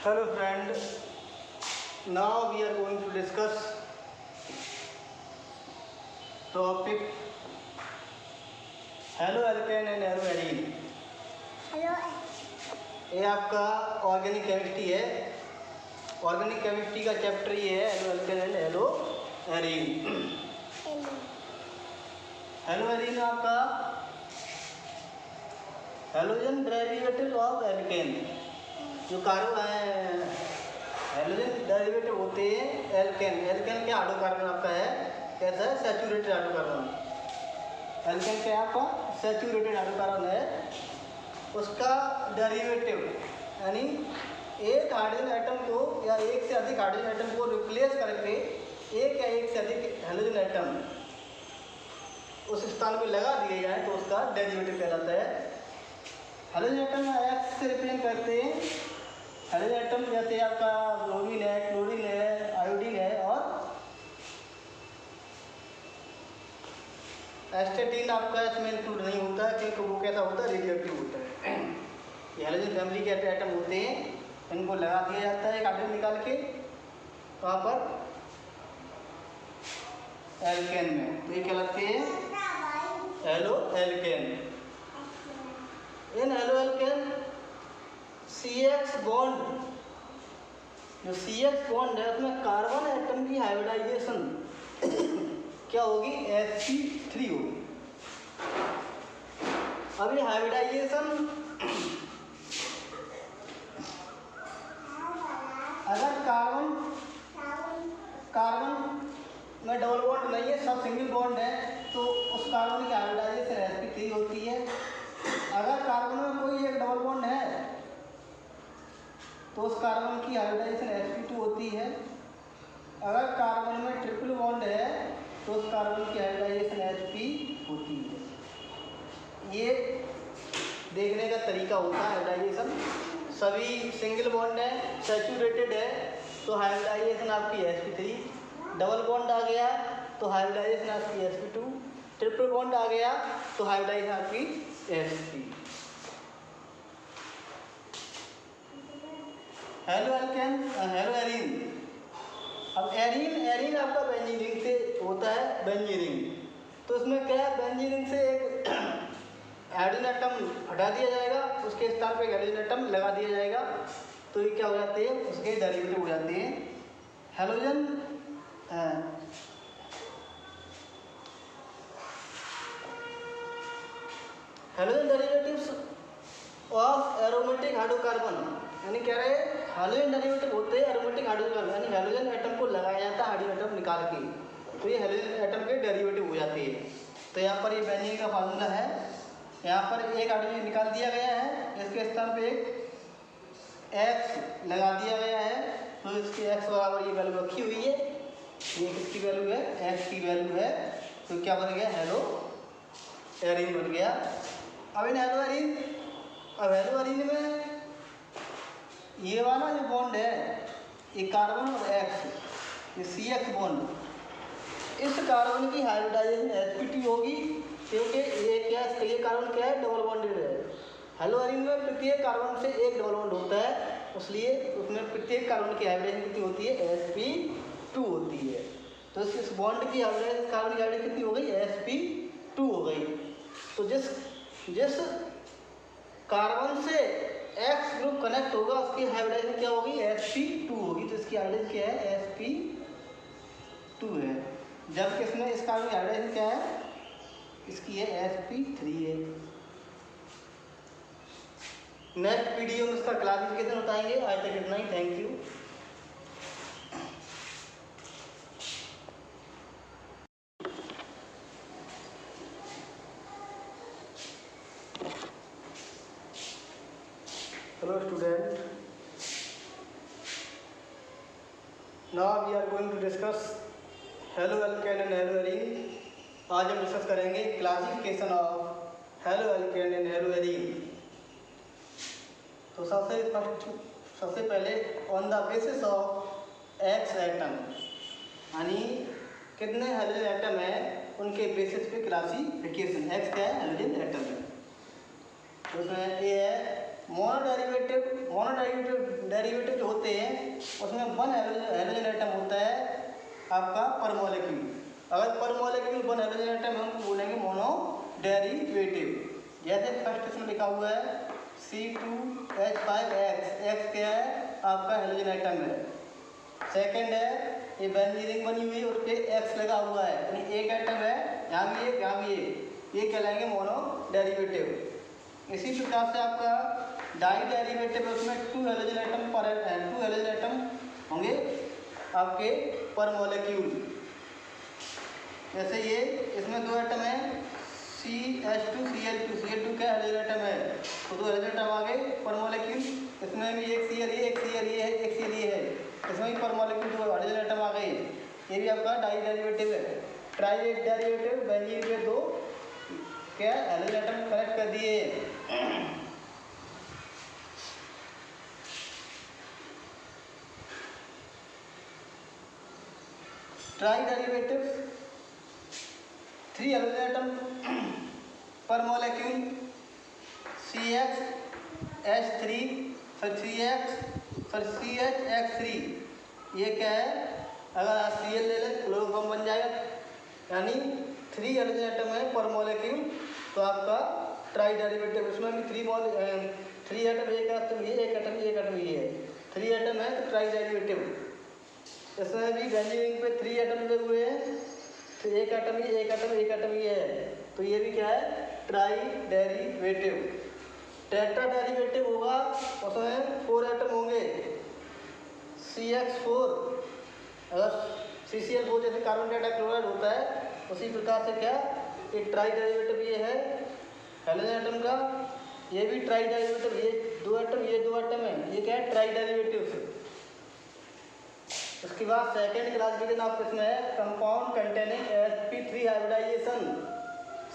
Hello friend, now we are going to discuss topic halo alkane and hello arene. Hello ये आपका organic chemistry है। Organic chemistry का chapter ये है halo alkane and hello arene. Hello arene आपका halogen derivative of alkene. जो halogen derivative होते हैं एल्केन। एल्केन क्या हाइड्रोकार्बन आपका है, कैसा है, सैचुरेटेड हाइड्रोकार्बन। एल्केन क्या आपका सैचुरेटेड हाइड्रोकार्बन है, उसका डेरिवेटिव यानी एक हाइड्रोजन एटम को या एक से अधिक हाइड्रोजन एटम को रिप्लेस करके एक या एक से अधिक हेलोजन एटम उस स्थान पे लगा दिए जाए तो उसका डेरिवेटिव कहलाता है। हेलोजन एटम एक्स से रिप्रेजेंट करते हैं। हेलोजन एटम जैसे आपका ब्रोमीन है, क्लोरीन है, आयोडीन है और एस्टेटीन आपका इसमें इंक्लूड नहीं होता है क्योंकि वो कैसा होता है, रेडियोएक्टिव होता है। ये हेलोजन फैमिली के एटम होते हैं, इनको लगा दिया जाता है एक हाइड्रोजन निकाल के वहाँ पर एल्केन में, तो ये कहलाते हैं halo alkane. In halo alkane CX bond, जो CX बॉन्ड है उसमें कार्बन एटम की हाइब्रिडाइजेशन क्या होगी, sp3 होगी। अब ये हाइब्रिडाइजेशन अगर कार्बन में डबल बॉन्ड नहीं है, सब सिंगल बॉन्ड है, तो उस कार्बन की हाइब्रिडाइजेशन sp3 होती है। अगर कार्बन में कोई एक डबल बॉन्ड है तो उस कार्बन की हाइब्रिडाइजेशन sp2 होती है। अगर कार्बन में ट्रिपल बॉन्ड है तो उस कार्बन की हाइब्रिडाइजेशन sp होती है। ये देखने का तरीका होता है हाइब्रिडाइजेशन। सभी सिंगल बॉन्ड है, सैचुरेटेड है तो हाइब्रिडाइजेशन आपकी sp3, डबल बॉन्ड आ गया तो हाइब्रिडाइजेशन आपकी sp2, ट्रिपल बॉन्ड आ गया तो हाइब्रिडाइजेशन आपकी sp। Halo alkane hello arene. अब एरीन आपका बेंजीन रिंग से होता है, बेंजीन रिंग। तो इसमें क्या है, बेंजीन रिंग से एक हाइड्रोजन एटम हटा दिया जाएगा, उसके स्थान पे एक हाइड्रोजन एटम लगा दिया जाएगा, तो ये क्या हो जाते हैं, उसके डेरिवेटिव हो जाते हैं halogen halogen derivatives of aromatic hydrocarbon. यानी कह रहे हैं हेलोजन डेरिवेटिव होते हैं एरोमेटिक हाइड्रोकार्बन, यानी हेलोजन एटम को लगाया जाता है हाइड्रोजन एटम निकाल के, तो ये हेलोजन एटम के डेरिवेटिव हो जाते हैं। तो यहाँ पर ये बेंजीन का फार्मूला है, यहाँ पर एक हाइड्रोजन निकाल दिया गया है, इसके स्थान पे एक X लगा दिया गया है, तो इसके X बराबर ये वैल्यू रखी हुई है, ये किसकी वैल्यू है, X की वैल्यू है, तो क्या बन गया, हेलो एरीन बन गया। अब इन हेलो एरीन में ये वाला जो बॉन्ड है, ये कार्बन और X, ये CX बॉन्ड, इस कार्बन की हाइब्रिडाइजेशन sp2 होगी क्योंकि ये कार्बन क्या है, डबल बॉन्डेड है। हेलो एरीन में प्रत्येक कार्बन से एक डबल बॉन्ड होता है, इसलिए उसमें प्रत्येक कार्बन की हाइब्रिडाइजेशन कितनी होती है, sp2 होती है। तो इस बॉन्ड की हाइब्रिडाइजेशन, कार्बन की हाइब्रिडाइजेशन कितनी हो गई, sp2 हो गई। तो जिस कार्बन से X ग्रुप कनेक्ट होगा उसकी हाइब्रिडाइजेशन क्या होगी, sp2 होगी, तो इसकी हाइब्रिडाइजेशन क्या है, sp2 है। जबकि इसमें इस कार्बन की हाइब्रिडाइजेशन क्या है, इसकी है sp3 है। नेक्स्ट वीडियो में इसका क्लासिफिकेशन बताएंगे। आज तक इतना ही, thank you. Hello student, now we are going to discuss haloalkane and haloarene. आज हम डिस्कस करेंगे classification of haloalkane and haloarene. तो सबसे पहले on the basis of X atom, यानी कितने हेलोजन एटम है उनके बेसिस पे क्लासिफिकेशन। X क्या है, हेलोजन एटम है, तो उसमें A है डेरिवेटिव जो होते हैं उसमें वन हेलोजन एटम होता है आपका पर मॉलिक्यूल। अगर पर मॉलिक्यूल वन हेलोजन एटम हम बोलेंगे मोनो डेरिवेटिव। जैसे फर्स्ट इसमें लिखा हुआ है C2H5X, X क्या है आपका हेलोजन एटम है। सेकंड है ये बेंजीन रिंग बनी हुई है और पे X लगा हुआ है, यानी एक एटम है, यहाँ भी एक, यहाँ भी एक, ये कहलाएंगे मोनो डेरिवेटिव। इसी प्रकार से आपका डाई डेरिवेटिव उसमें टू हेलोजन एटम होंगे आपके पर मॉलिक्यूल। जैसे ये इसमें दो एटम है CH2Cl2 का हेलोजन एटम है, तो दो हेलोजन एटम आ गए पर मॉलिक्यूल। इसमें भी एक Cl ये, एक Cl ये है, एक Cl ये है, इसमें भी पर मॉलिक्यूल दो हेलोजन एटम आ गए। ये भी आपका डाई डेरिवेटिव है। ट्राई डेरिवेटिव बेंजीन के दो क्या हेलोजन एटम कनेक्ट कर दिए। Try derivative three halogen atom पर मॉलिक्यूल CHH3 ये क्या है, अगर Cl ले लें क्लोरो फॉर्म बन जाएगा, यानी थ्री हेलोजन एटम है पर मॉलिक्यूल, तो आपका ट्राई डेरिवेटिव। उसमें भी थ्री एटम, एक एटम ये, एक एटम ये, एक एटम ये है, थ्री एटम है तो ट्राई डेरिवेटिव। इसमें भी बेंजीन पे थ्री एटम लगे हुए हैं, तो एक एटम ये, एक एटम, एक एटम ये है, तो ये भी क्या है ट्राई डेरिवेटिव। टेट्रा डेरिवेटिव होगा, उसमें फोर एटम होंगे CH4, अगर CCl4 जैसे कार्बन डाइऑक्साइड होता है उसी प्रकार से क्या एक ट्राई डेरिवेटिव ये है हेलोजन एटम का, ये भी ट्राई डेरिवेटिव, ये दो एटम है, ये क्या है ट्राई डेरिवेटिव। उसके बाद सेकेंड क्लासिफिकेशन आपको इसमें है compound containing sp3 hybridisation.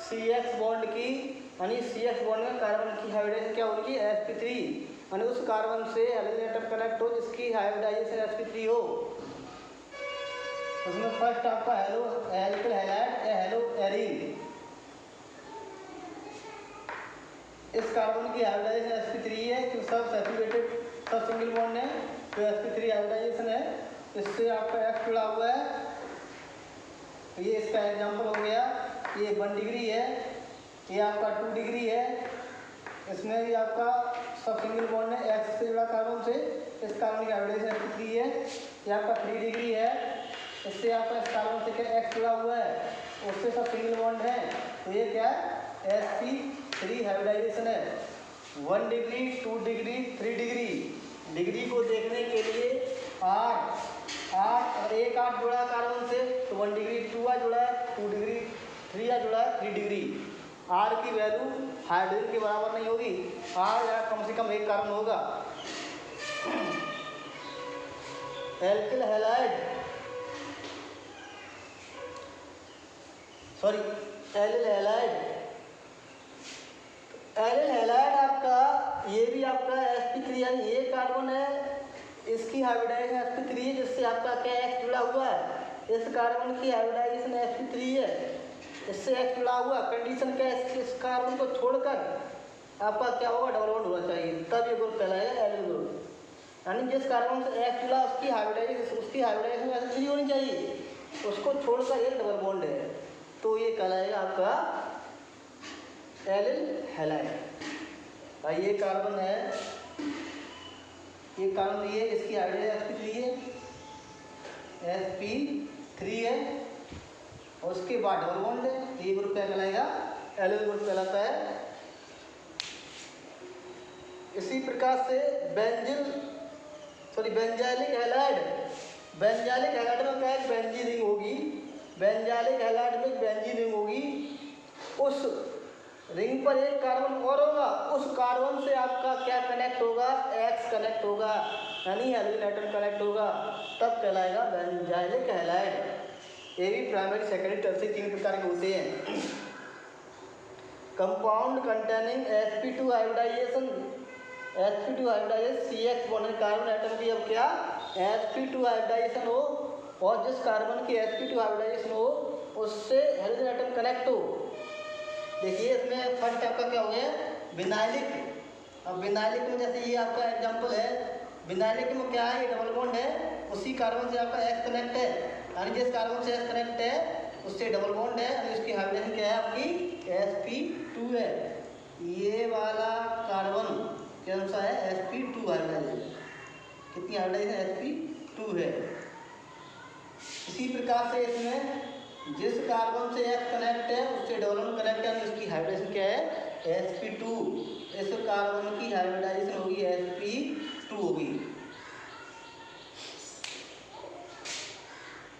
CX bond की, यानी CX बॉन्ड में कार्बन की हाइब्रिडाइजेशन क्या होगी sp3, यानी उस कार्बन से हेलोजन एटम कनेक्ट हो जिसकी हाइब्रिडाइजेशन sp3 हो। उसमें फर्स्ट आपका एल्किल हैलाइड हेलो एरीन, इस कार्बन की हाइब्रिडाइजेशन sp3 है, क्योंकि सब सेपरेटेड, सब सिंगल बॉन्ड है, तो sp3 हाइब्रिडाइजेशन है, इससे आपका X जुड़ा हुआ है। तो ये इसका एग्जांपल हो गया, ये 1 डिग्री है, ये आपका 2 डिग्री है, इसमें भी आपका सब सिंगल बॉन्ड है, X से जुड़ा कार्बन से, इस कार्बन की हाइब्रिडाइजेशन sp3 है। ये आपका 3 डिग्री है, इससे आपका इस कार्बन से क्या X जुड़ा हुआ है, उससे सब सिंगल बॉन्ड है, तो ये क्या है sp3 हाइब्रिडाइजेशन है। 1 डिग्री, 2 डिग्री, 3 डिग्री, डिग्री को देखने के लिए 8 और एक 8 जुड़ा कार्बन से, तो 1 डिग्री 2 जुड़ा है, 2 डिग्री 3 जुड़ा है, 3 डिग्री। R की वैल्यू हाइड्रोजन के बराबर नहीं होगी, R या कम से कम एक कार्बन होगा। एल्किल हैलाइड एलिल हैलाइड आपका, ये भी आपका sp3, यानी ये कार्बन है, इसकी हाइब्रिडाइजेशन sp3 है, जिससे आपका क्या X जुड़ा हुआ है, इस कार्बन की हाइब्रिडाइजेशन sp3 है, इससे X जुड़ा हुआ। कंडीशन क्या है, इस कार्बन को छोड़कर आपका क्या होगा डबल बॉन्ड होना चाहिए, तब ये ग्रुप कहलाएगा एलिल ग्रुप। यानी जिस कार्बन से X जुड़ा उसकी हाइब्रिडाइजेशन sp3 होनी चाहिए, उसको छोड़कर एक डबल बॉन्ड है, तो ये कहलाएगा आपका एलिल हैलाइड। भाई ये कार्बन है, ये कार्बन ये, इसकी हाइड्रोजन sp3 है, और उसके बाद डबल बॉन्ड है, ये ग्रुप क्या कहलाएगा एलिल ग्रुप कहलाता है। इसी प्रकार से बेंजाइलिक हैलाइड में क्या है बेंजीन रिंग होगी, बेंजाइलिक हैलाइड में बेंजीन रिंग होगी, उस रिंग पर एक कार्बन और होगा, उस कार्बन से आपका क्या कनेक्ट होगा X कनेक्ट होगा, यानी हेलोजन एटम कनेक्ट होगा, तब कहलाएगा बेंजाइलिक हैलाइड। ये भी प्राइमरी सेकेंडरी टर्शियरी 3 प्रकार के होते हैं। Compound containing sp2 hybridisation CX bond carbon atom की अब क्या sp2 हाइब्रिडाइजेशन हो, और जिस कार्बन की sp2 हाइब्रिडाइजेशन हो उससे हेलोजन एटम कनेक्ट हो। देखिए इसमें फर्स्ट आपका क्या हो गया विनाइलिक अब विनाइलिक में जैसे ये आपका एग्जांपल है, विनाइलिक में क्या है, ये डबल बॉन्ड है, उसी कार्बन से आपका एस कनेक्ट है, यानी जिस कार्बन से एस कनेक्ट है उससे डबल बॉन्ड है, यानी उसकी हाइड्रोजन क्या है आपकी sp2 है। ये वाला कार्बन कौन सा है, sp2 हाइड्रोजन, कितनी हाइड्रोजन sp2 है। इसी प्रकार से इसमें जिस कार्बन से X कनेक्ट है उससे डबल बॉन्ड कनेक्ट है, उसकी हाइब्रिडाइजेशन क्या है, sp2। इस कार्बन की हाइब्रिडाइजेशन होगी sp2 होगी।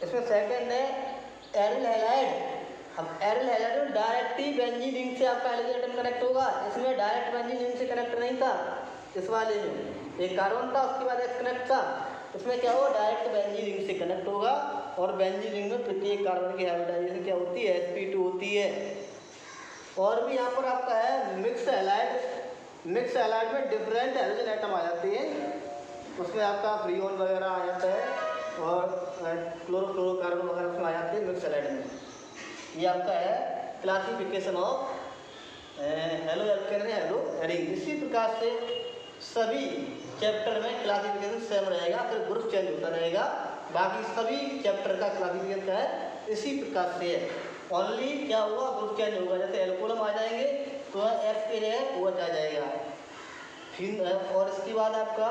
इसमें सेकंड है एरिल हैलाइड। अब एरिल हैलाइड में डायरेक्टली बेंजीन रिंग से आपका हाइड्रोजन एटम कनेक्ट होगा, इसमें डायरेक्ट बेंजीन रिंग से कनेक्ट नहीं था। इस वाले में एक कार्बन था, उसके बाद X कनेक्ट था, इसमें क्या होगा, डायरेक्ट बेंजीन रिंग से कनेक्ट होगा, और बेंजीन रिंग में प्रत्येक कार्बन की हाइब्रिडाइजेशन क्या होती है, sp2 होती है। और भी यहाँ पर आपका है मिक्स हैलाइड। मिक्स हैलाइड में डिफरेंट हाइड्रोजन एटम आ जाते हैं, उसमें आपका फ्रीऑन वगैरह आ जाता है और क्लोरोफ्लोरोकार्बन वगैरह उसमें आ जाते हैं मिक्स हैलाइड में। ये आपका है classification of halo alkane hello Erin. इसी प्रकार से सभी चैप्टर में क्लासिफिकेशन सेम रहेगा, फिर ग्रुप चेंज होता रहेगा, बाकी सभी चैप्टर का क्लासिफिकेशन क्या है इसी प्रकार से है। ओनली क्या होगा, ग्रुप चेंज होगा, जैसे एल्कोहल आ जाएंगे तो X के जगह OH आ जाएगा, फिर और इसके बाद आपका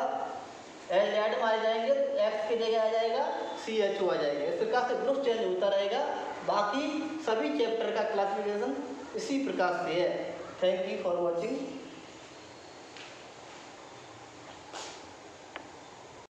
एल्डिहाइड आ जाएंगे तो X के जगह आ जाएगा CHO आ जाएगा। इस प्रकार से ग्रुप चेंज होता रहेगा, बाकी सभी चैप्टर का क्लासिफिकेशन इसी प्रकार से है। Thank you for watching.